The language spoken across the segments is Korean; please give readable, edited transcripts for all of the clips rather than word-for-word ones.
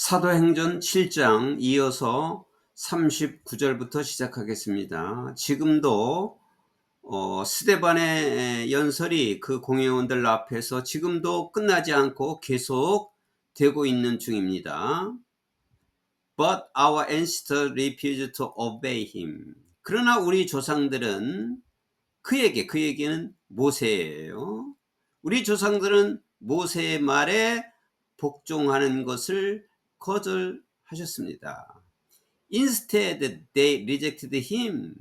사도행전 7장 이어서 39절부터 시작하겠습니다. 지금도 스데반의 연설이 그 공회원들 앞에서 지금도 끝나지 않고 계속 되고 있는 중입니다. But our ancestors refused to obey him. 그러나 우리 조상들은 그에게는 모세예요. 우리 조상들은 모세의 말에 복종하는 것을 거절하셨습니다. Instead, they rejected him.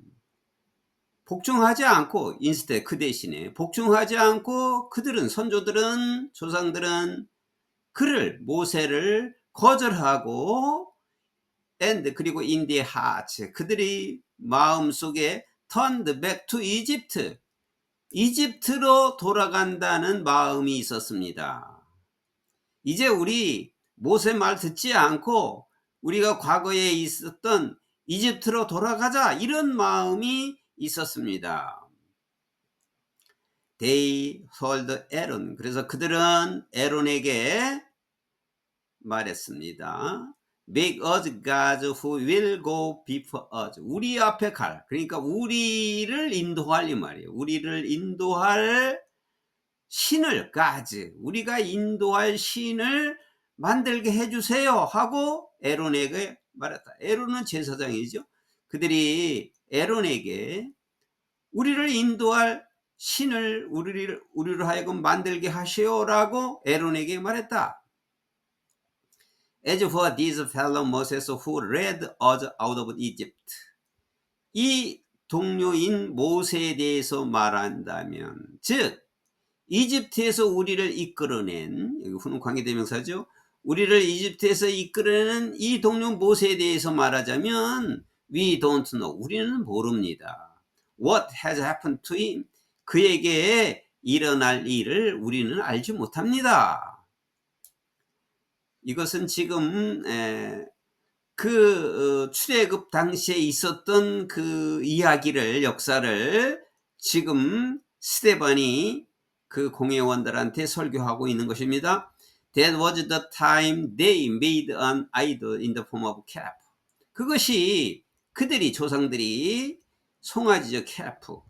복종하지 않고, instead, 그 대신에 복종하지 않고 그들은, 선조들은, 조상들은 모세를 거절하고 and 그리고 in their hearts, 그들이 마음속에 turned back to Egypt, 이집트로 돌아간다는 마음이 있었습니다. 이제 우리 모세 말 듣지 않고 우리가 과거에 있었던 이집트로 돌아가자, 이런 마음이 있었습니다. They told Aaron, 그래서 그들은 에론에게 말했습니다. Make us gods who will go before us. 우리 앞에 갈, 그러니까 우리를 인도할, 이 말이에요. 우리를 인도할 신을, gods, 우리가 인도할 신을 만들게 해주세요 하고 에론에게 말했다. 에론은 제사장이죠. 그들이 에론에게 우리를 인도할 신을 우리를 하여금 만들게 하시오라고 에론에게 말했다. As for this fellow Moses who led us out of Egypt. 이 동료인 모세에 대해서 말한다면, 즉 이집트에서 우리를 이끌어낸, 여기 후는 관계대명사죠. 우리를 이집트에서 이끌어낸 이 동료 모세에 대해서 말하자면 we don't know. 우리는 모릅니다. What has happened to him? 그에게 일어날 일을 우리는 알지 못합니다. 이것은 지금 출애굽 당시에 있었던 그 이야기를, 역사를 지금 스데반이 그 공회원들한테 설교하고 있는 것입니다. That was the time they made an idol in the form of calf. 그것이 그들이, 조상들이 송아지죠, calf.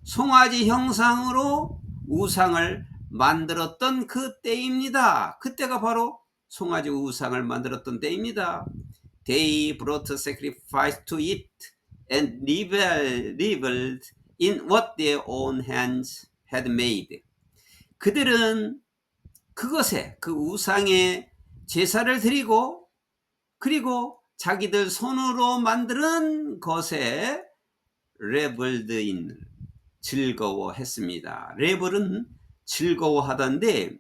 송아지 형상으로 우상을 만들었던 그 때입니다. 그때가 바로 송아지 우상을 만들었던 때입니다. They brought sacrifice to it and reveled in what their own hands had made. 그들은 그것에, 그 우상의 제사를 드리고 그리고 자기들 손으로 만드는 것에 reveled in, 즐거워했습니다. revel은 즐거워하던데,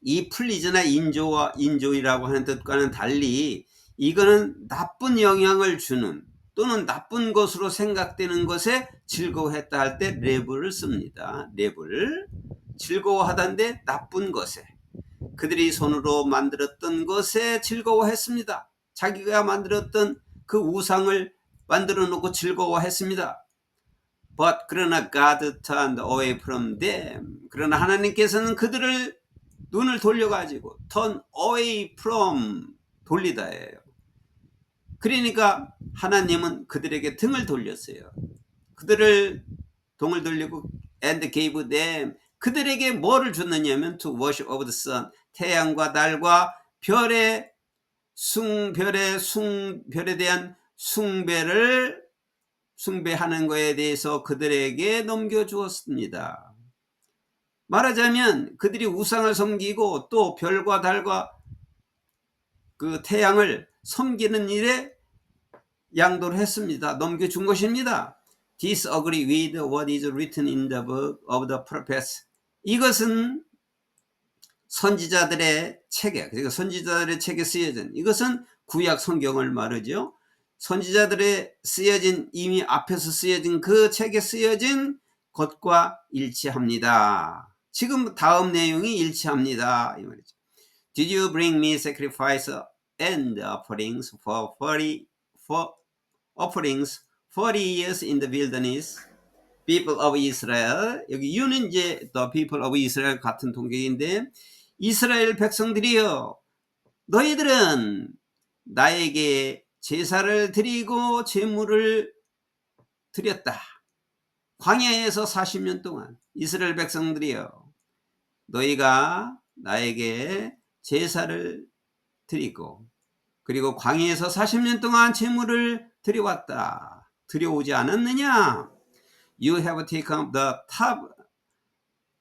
이 플리즈나 인조이라고 하는 뜻과는 달리 이거는 나쁜 영향을 주는 또는 나쁜 것으로 생각되는 것에 즐거워했다 할 때 레블을 씁니다. 레블, 즐거워하던데 나쁜 것에, 그들이 손으로 만들었던 것에 즐거워했습니다. 자기가 만들었던 그 우상을 만들어 놓고 즐거워했습니다. But 그러나 God turned away from them. 그러나 하나님께서는 그들을 눈을 돌려가지고 turn away from, 돌리다예요. 그러니까 하나님은 그들에게 등을 돌렸어요. 그들을 등을 돌리고 and gave them, 그들에게 뭐를 줬느냐면 to worship of the sun, 태양과 달과 별에 대한 숭배하는 것에 대해서 그들에게 넘겨주었습니다. 말하자면 그들이 우상을 섬기고 또 별과 달과 그 태양을 섬기는 일에 양도를 했습니다. 넘겨준 것입니다. Disagree with what is written in the book of the prophets. 이것은 선지자들의 책에, 그러니까 선지자들의 책에 쓰여진, 이것은 구약 성경을 말하죠. 선지자들의 쓰여진, 이미 앞에서 쓰여진 그 책에 쓰여진 것과 일치합니다. 지금 다음 내용이 일치합니다, 이 말이죠. Did you bring me sacrifice and offerings for 40 years in the wilderness? People of Israel. 여기 you는 이제 the people of Israel 같은 동격인데, 이스라엘 백성들이여, 너희들은 나에게 제사를 드리고 제물을 드렸다. 광야에서 40년 동안 이스라엘 백성들이여, 너희가 나에게 제사를 드리고 그리고 광야에서 40년 동안 제물을 드려왔다. 드려오지 않았느냐? You have taken up the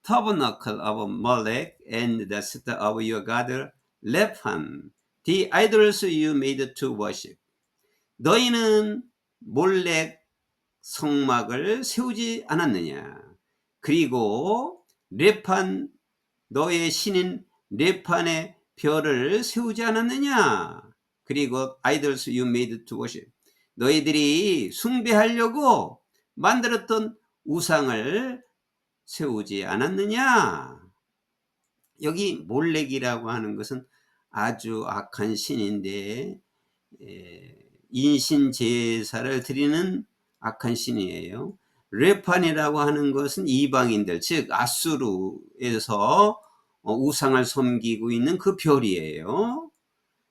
tabernacle of Molech and the sister of your god Rephan, the idols you made to worship. 너희는 몰렉 성막을 세우지 않았느냐? 그리고 레판, 너의 신인 레판의 별을 세우지 않았느냐? 그리고 idols you made to worship. 너희들이 숭배하려고 만들었던 우상을 세우지 않았느냐? 여기 몰렉이라고 하는 것은 아주 악한 신인데 인신 제사를 드리는 악한 신이에요. 레판이라고 하는 것은 이방인들, 즉 아수르에서 우상을 섬기고 있는 그 별이에요.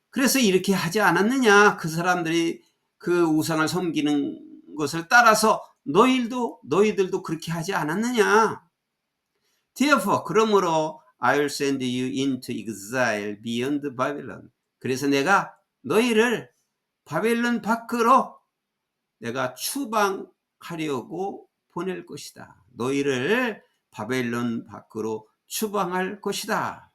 그래서 이렇게 하지 않았느냐? 그 사람들이 그 우상을 섬기는 것을 따라서 너희들도 그렇게 하지 않았느냐? Therefore, 그러므로 I will send you into exile beyond Babylon. 그래서 내가 너희를 바벨론 밖으로 내가 추방하려고 보낼 것이다. 너희를 바벨론 밖으로 추방할 것이다.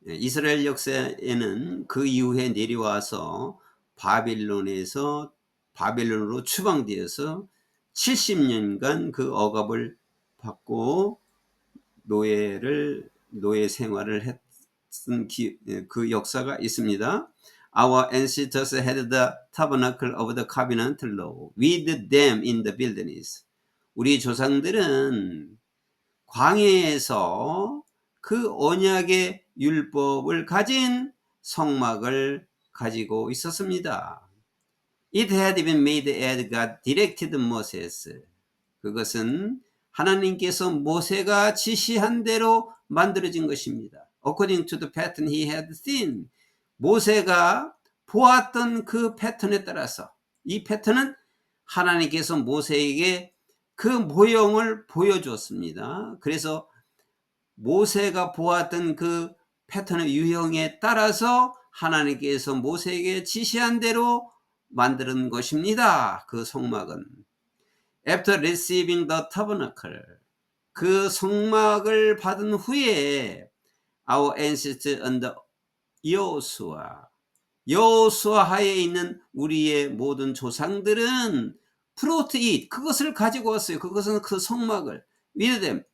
이스라엘 역사에는 그 이후에 내려와서 바벨론으로 추방되어서 70년간 그 억압을 받고 노예 생활을 했던 그 역사가 있습니다. Our ancestors had the tabernacle of the covenant law with them in the wilderness. 우리 조상들은 광야에서 그 언약의 율법을 가진 성막을 가지고 있었습니다. It had been made as God directed Moses. 그것은 하나님께서 모세가 지시한 대로 만들어진 것입니다. According to the pattern he had seen. 모세가 보았던 그 패턴에 따라서, 이 패턴은 하나님께서 모세에게 그 모형을 보여주었습니다. 그래서 모세가 보았던 그 패턴의 유형에 따라서 하나님께서 모세에게 지시한 대로 만드는 것입니다. 그 성막은. After receiving the tabernacle, 그 성막을 받은 후에 our ancestors under 여호수아 하에 있는 우리의 모든 조상들은 brought it, 그것을 가지고 왔어요. 그것은 그 성막을 with them,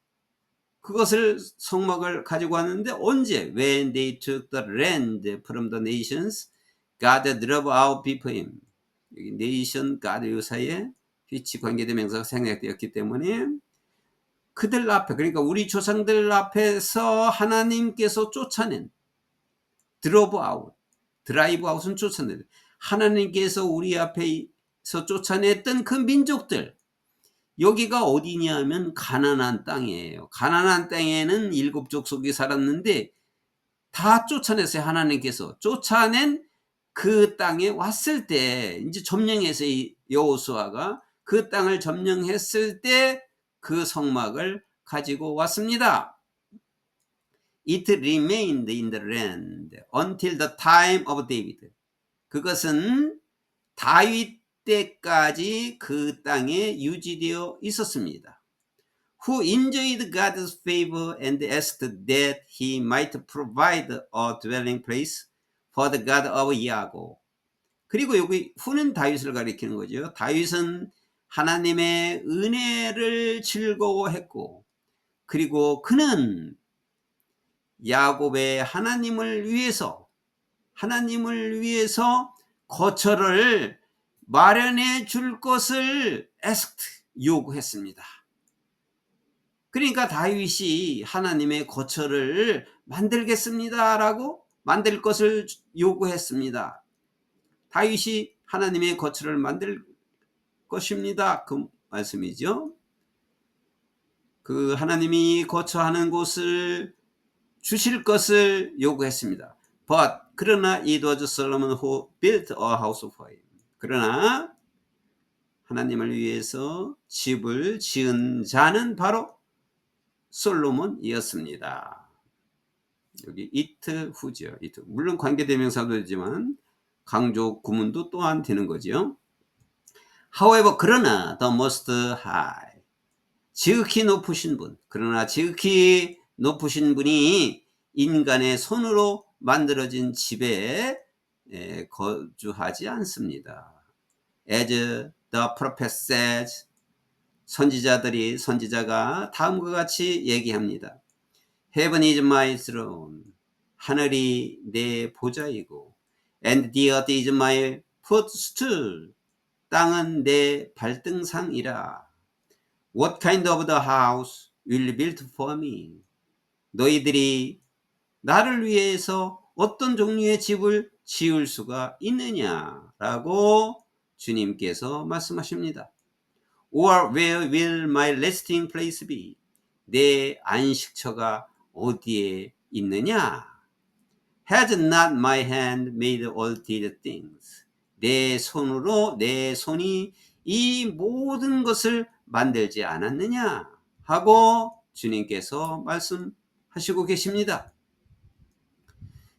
그것을 성막을 가지고 왔는데 언제? When they took the land from the nations, God drove out before him. 여기 nation, God 요 사이에 which 관계대명사가 생략되었기 때문에 그들 앞에, 그러니까 우리 조상들 앞에서 하나님께서 쫓아낸, drove out, 드라이브 아웃은 쫓아낸, 하나님께서 우리 앞에서 쫓아냈던 그 민족들, 여기가 어디냐 하면 가나안 땅이에요. 가나안 땅에는 7족속이 살았는데 다 쫓아냈어요. 하나님께서 쫓아낸 그 땅에 왔을 때, 이제 점령해서 여호수아가 그 땅을 점령했을 때 그 성막을 가지고 왔습니다. It remained in the land until the time of David. 그것은 다윗 때까지 그 땅에 유지되어 있었습니다. Who enjoyed God's favor and asked that he might provide a dwelling place for the God of Yaakov. 그리고 여기 후는 다윗을 가리키는 거죠. 다윗은 하나님의 은혜를 즐거워했고, 그리고 그는 야곱의 하나님을 위해서 거처를 마련해 줄 것을 요구했습니다. 그러니까 다윗이 하나님의 거처를 만들겠습니다라고 만들 것을 요구했습니다. 다윗이 하나님의 거처를 만들 것입니다. 그 말씀이죠. 그 하나님이 거처하는 곳을 주실 것을 요구했습니다. But 그러나 it was Solomon who built a house for him. 그러나 하나님을 위해서 집을 지은 자는 바로 솔로몬이었습니다. 여기 it who죠. it. 물론 관계대명사도 되지만 강조 구문도 또한 되는 거죠. However, 그러나 the most high. 지극히 높으신 분. 그러나 지극히 높으신 분이 인간의 손으로 만들어진 집에 거주하지 않습니다. As the prophet says, 선지자가 다음과 같이 얘기합니다. Heaven is my throne. 하늘이 내 보좌이고 and the earth is my footstool. 땅은 내 발등상이라. What kind of the house will be built for me? 너희들이 나를 위해서 어떤 종류의 집을 지을 수가 있느냐라고 주님께서 말씀하십니다. Or where will my resting place be? 내 안식처가 어디에 있느냐? Has not my hand made all these things? 내 손이 이 모든 것을 만들지 않았느냐? 하고 주님께서 말씀하시고 계십니다.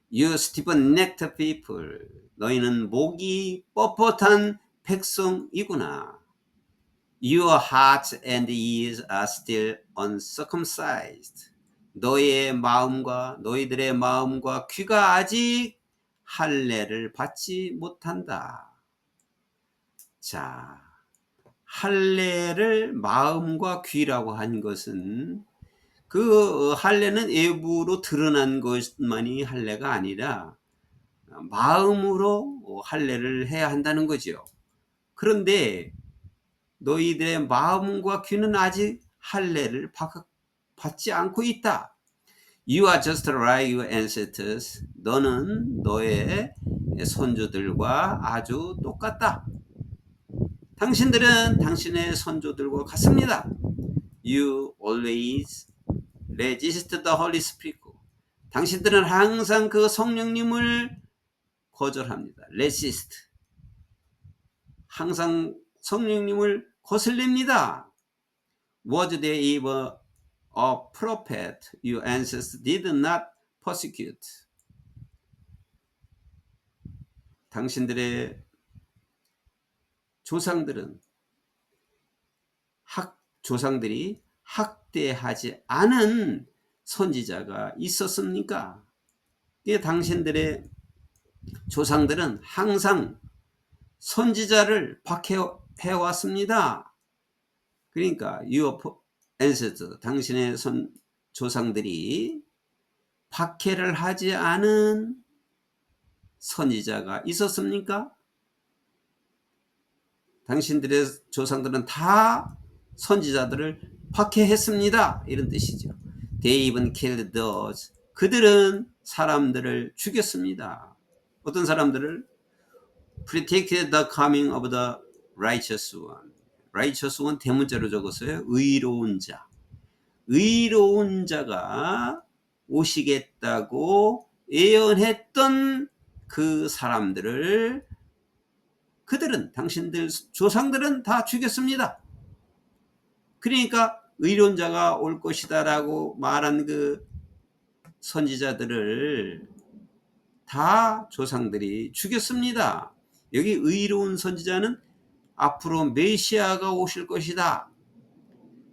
You stiff-necked people. 너희는 목이 뻣뻣한 백성이구나. Your hearts and ears are still uncircumcised. 너희들의 마음과 귀가 아직 할례를 받지 못한다. 자, 할례를 마음과 귀라고 한 것은 그 할례는 외부로 드러난 것만이 할례가 아니라 마음으로 할례를 해야 한다는 거죠. 그런데 너희들의 마음과 귀는 아직 할례를 받지 않고 있다. You are just like your ancestors. 너는 너의 선조들과 아주 똑같다. 당신들은 당신의 선조들과 같습니다. You always resist the Holy Spirit. 당신들은 항상 그 성령님을 거절합니다. resist. 항상 성령님을 거슬립니다. Was there ever a prophet your ancestors did not persecute? 당신들의 조상들이 학대하지 않은 선지자가 있었습니까? 당신들의 조상들은 항상 선지자를 박해해왔습니다. 그러니까 your ancestors, 당신의 조상들이 박해를 하지 않은 선지자가 있었습니까? 당신들의 조상들은 다 선지자들을 박해했습니다. 이런 뜻이죠. They even killed those. 그들은 사람들을 죽였습니다. 어떤 사람들을? Predicted the coming of the righteous one. righteous one 대문자로 적었어요. 의로운 자. 의로운 자가 오시겠다고 예언했던 그 사람들을 그들은 당신들 조상들은 다 죽였습니다. 그러니까 의로운 자가 올 것이다라고 말한 그 선지자들을 다 조상들이 죽였습니다. 여기 의로운 선지자는 앞으로 메시아가 오실 것이다.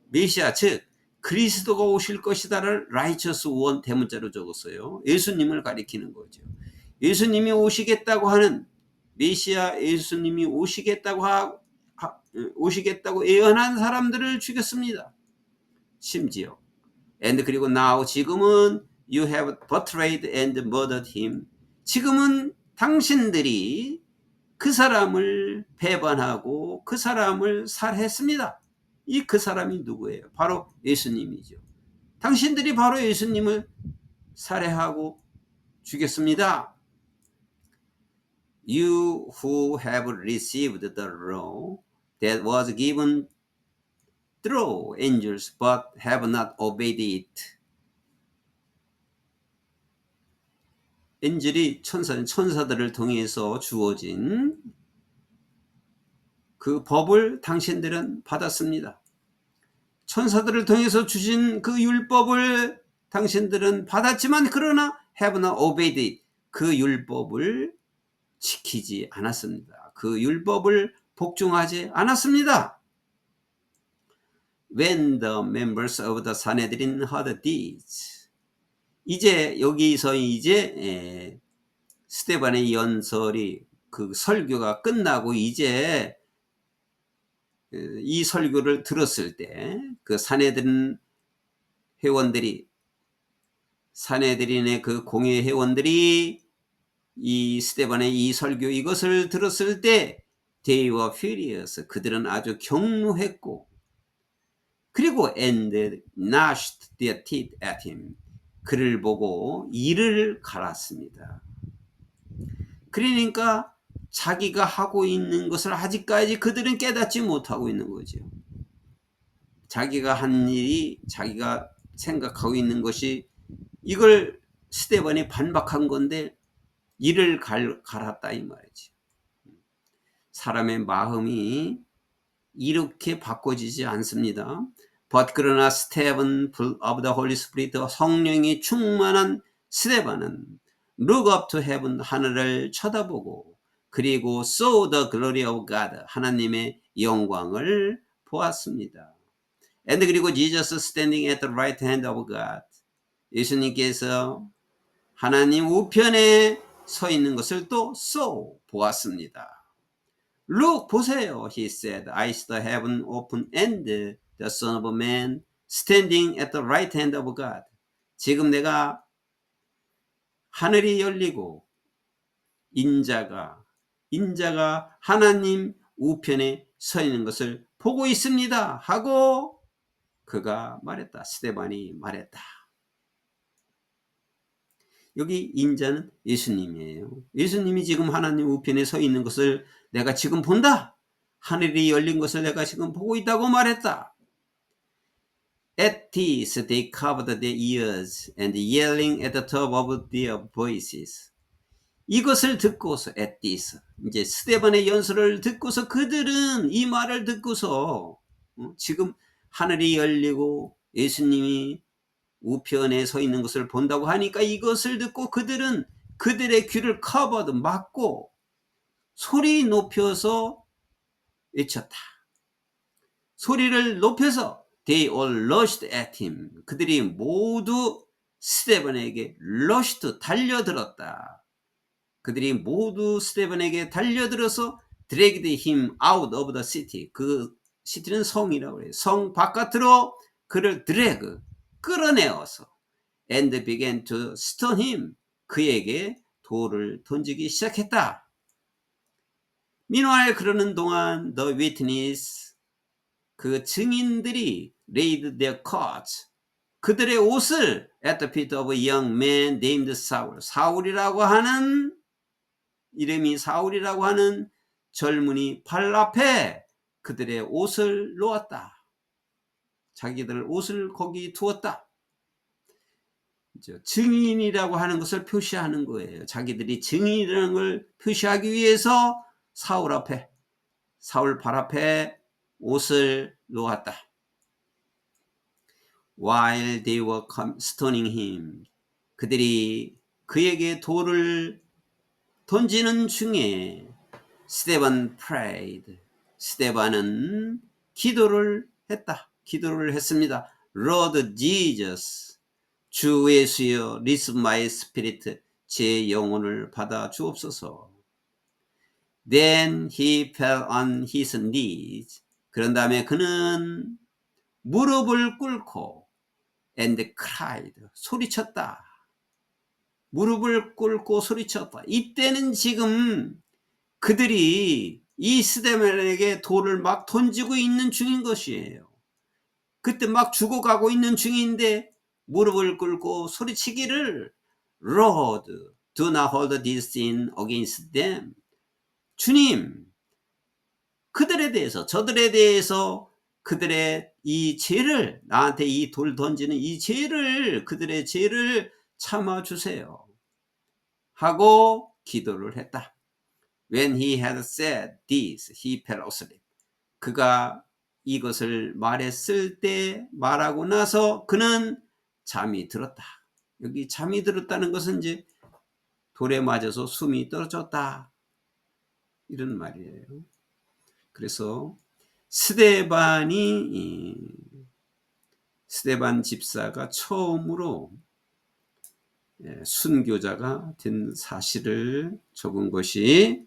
메시아 즉 그리스도가 오실 것이다를 righteous one 대문자로 적었어요. 예수님을 가리키는 거죠. 예수님이 오시겠다고 하는 메시아 예수님이 오시겠다고 예언한 사람들을 죽였습니다. 심지어 and 그리고 now 지금은 you have betrayed and murdered him. 지금은 당신들이 그 사람을 배반하고 그 사람을 살해했습니다. 이 그 사람이 누구예요? 바로 예수님이죠. 당신들이 바로 예수님을 살해하고 죽였습니다. You who have received the law that was given through angels but have not obeyed it. 엔젤이 천사들을 통해서 주어진 그 법을 당신들은 받았습니다. 천사들을 통해서 주신 그 율법을 당신들은 받았지만 그러나 have not obeyed it. 그 율법을 지키지 않았습니다. 그 율법을 복종하지 않았습니다. When the members of the Sanhedrin heard this. 이제 여기서 이제 스데반의 연설이 그 설교가 끝나고 이제 이 설교를 들었을 때 그 산헤드린 회원들이 산헤드린의 그 공회 회원들이 이 스데반의 이 설교 이것을 들었을 때 they were furious. 그들은 아주 경노했고 그리고 and gnashed their teeth at him. 그를 보고 이를 갈았습니다. 그러니까 자기가 하고 있는 것을 아직까지 그들은 깨닫지 못하고 있는 거죠. 자기가 한 일이 자기가 생각하고 있는 것이 이걸 스데반이 반박한 건데 이를 갈았다 이 말이지. 사람의 마음이 이렇게 바꿔지지 않습니다. But 그러나 스테반 full of the Holy Spirit 성령이 충만한 스데반은 look up to heaven 하늘을 쳐다보고 그리고 saw the glory of God 하나님의 영광을 보았습니다. And 그리고 Jesus standing at the right hand of God 예수님께서 하나님 우편에 서 있는 것을 또 saw 보았습니다. Look 보세요. He said, I saw the heaven open and the Son of Man standing at the right hand of God. 지금 내가 하늘이 열리고 인자가 하나님 우편에 서 있는 것을 보고 있습니다. 하고 그가 말했다. 스데반이 말했다. 여기 인자는 예수님이에요. 예수님이 지금 하나님 우편에 서 있는 것을 내가 지금 본다. 하늘이 열린 것을 내가 지금 보고 있다고 말했다. At this they covered their ears and yelling at the top of their voices. 이것을 듣고서 at this 이제 스데반의 연설을 듣고서 그들은 이 말을 듣고서 지금 하늘이 열리고 예수님이 우편에 서 있는 것을 본다고 하니까 이것을 듣고 그들은 그들의 귀를 커버도 막고 소리 높여서 외쳤다. 소리를 높여서 they all rushed at him. 그들이 모두 스데반에게 rushed 달려들었다. 그들이 모두 스데반에게 달려들어서 dragged him out of the city. 그 시티는 성이라고 해요. 성 바깥으로 그를 drag 끌어내어서 and began to stone him. 그에게 돌을 던지기 시작했다. Meanwhile 그러는 동안 the witness 그 증인들이 laid their coats 그들의 옷을 at the feet of a young man named Saul. 사울이라고 하는 이름이 사울이라고 하는 젊은이 발 앞에 그들의 옷을 놓았다. 자기들 옷을 거기 두었다. 증인이라고 하는 것을 표시하는 거예요. 자기들이 증인이라는 걸 표시하기 위해서 사울 발 앞에 옷을 놓았다. While they were stoning him. 그들이 그에게 돌을 던지는 중에 스데반 prayed. 스데반은 기도를 했습니다. Lord Jesus, 주 예수여, receive my spirit, 제 영혼을 받아 주옵소서. Then he fell on his knees. 그런 다음에 그는 무릎을 꿇고 and cried. 소리쳤다. 무릎을 꿇고 소리쳤다. 이때는 지금 그들이 이 스데반에게 돌을 막 던지고 있는 중인 것이에요. 그때 막 죽어가고 있는 중인데 무릎을 꿇고 소리치기를 Lord, do not hold this sin against them. 주님, 그들에 대해서 저들에 대해서 그들의 이 죄를 나한테 이 돌 던지는 이 죄를 그들의 죄를 참아주세요 하고 기도를 했다. When he had said this, he fell asleep. 그가 이것을 말했을 때, 말하고 나서 그는 잠이 들었다. 여기 잠이 들었다는 것은 이제 돌에 맞아서 숨이 떨어졌다, 이런 말이에요. 그래서 스데반 집사가 처음으로 순교자가 된 사실을 적은 것이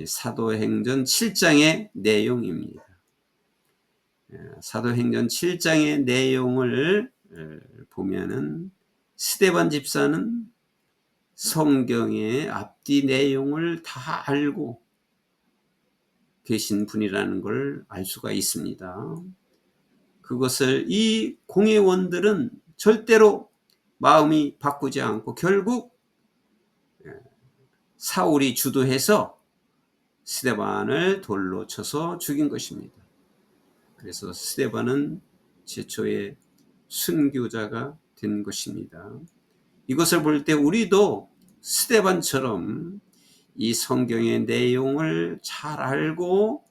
사도행전 7장의 내용입니다. 사도행전 7장의 내용을 보면은 스데반 집사는 성경의 앞뒤 내용을 다 알고 계신 분이라는 걸 알 수가 있습니다. 그것을 이 공회원들은 절대로 마음이 바꾸지 않고 결국 사울이 주도해서 스데반을 돌로 쳐서 죽인 것입니다. 그래서 스데반은 최초의 순교자가 된 것입니다. 이것을 볼 때 우리도 스데반처럼 이 성경의 내용을 잘 알고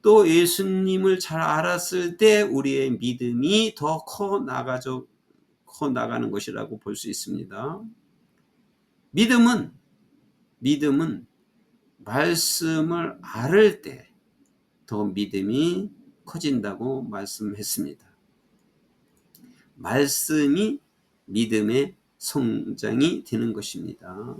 또 예수님을 잘 알았을 때 우리의 믿음이 더 커 나가는 것이라고 볼 수 있습니다. 믿음은 말씀을 알을 때 더 믿음이 커진다고 말씀했습니다. 말씀이 믿음의 성장이 되는 것입니다.